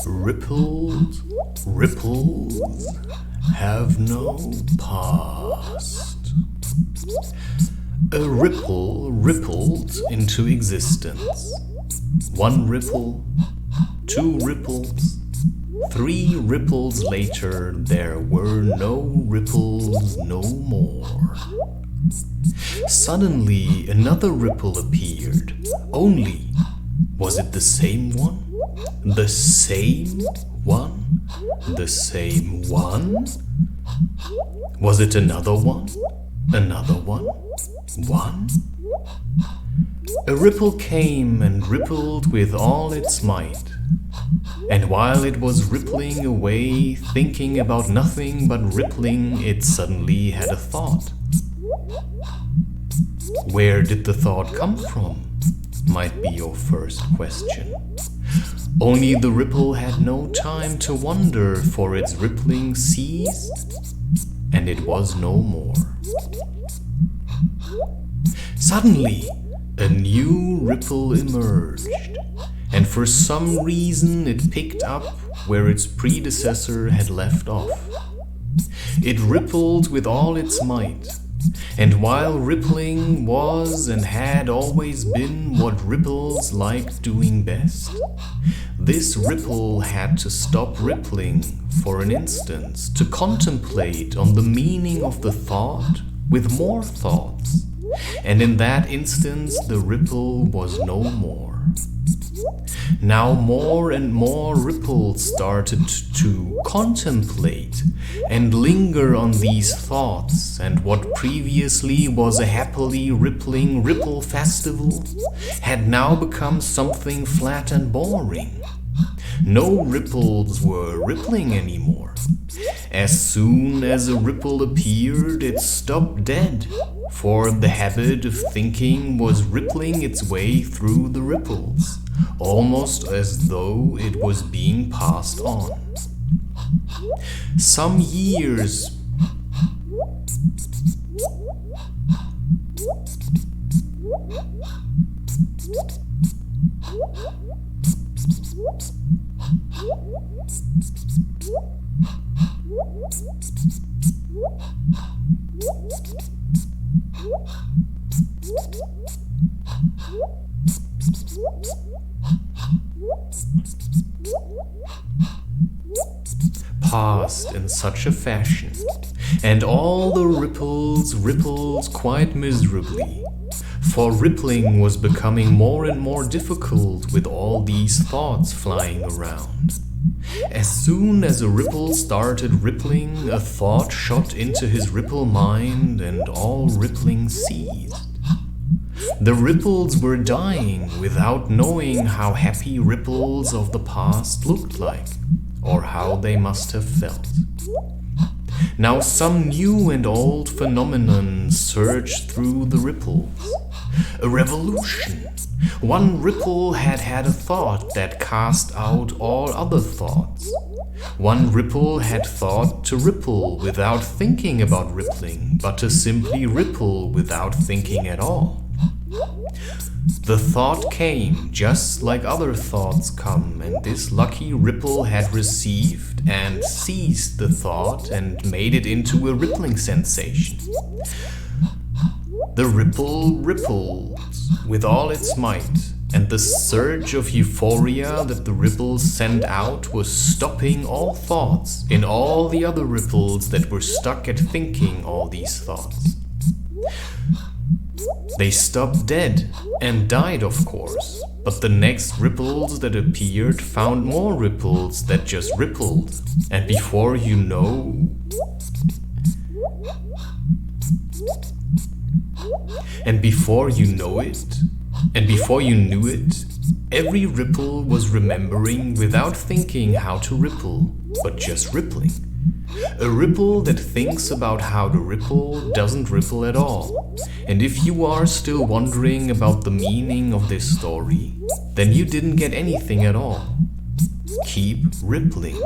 Ripples, ripples have no past. A ripple rippled into existence. One ripple, two ripples, three ripples later, there were no ripples no more. Suddenly, another ripple appeared. Only, was it the same one? The same one? The same one? Was it another one? Another one? One? A ripple came and rippled with all its might. And while it was rippling away, thinking about nothing but rippling, it suddenly had a thought. Where did the thought come from? Might be your first question. Only the ripple had no time to wonder, for its rippling ceased, and it was no more. Suddenly, a new ripple emerged, and for some reason it picked up where its predecessor had left off. It rippled with all its might, and while rippling was and had always been what ripples like doing best, this ripple had to stop rippling for an instant to contemplate on the meaning of the thought with more thoughts, and in that instance the ripple was no more. Now more and more ripples started to contemplate and linger on these thoughts, and what previously was a happily rippling ripple festival had now become something flat and boring. No ripples were rippling anymore. As soon as a ripple appeared, it stopped dead, for the habit of thinking was rippling its way through the ripples, almost as though it was being passed on. Some years passed in such a fashion, and all the ripples rippled quite miserably, for rippling was becoming more and more difficult with all these thoughts flying around. As soon as a ripple started rippling, a thought shot into his ripple mind, and all rippling ceased. The ripples were dying without knowing how happy ripples of the past looked like, or how they must have felt. Now some new and old phenomenon surged through the ripples. A revolution. One ripple had had a thought that cast out all other thoughts. One ripple had thought to ripple without thinking about rippling, but to simply ripple without thinking at all. The thought came just like other thoughts come, and this lucky ripple had received and seized the thought and made it into a rippling sensation. The ripple rippled with all its might, and the surge of euphoria that the ripples sent out was stopping all thoughts in all the other ripples that were stuck at thinking all these thoughts. They stopped dead and died, of course, but the next ripples that appeared found more ripples that just rippled, and before you knew it, every ripple was remembering without thinking how to ripple, but just rippling. A ripple that thinks about how to ripple doesn't ripple at all. And if you are still wondering about the meaning of this story, then you didn't get anything at all. keep rippling.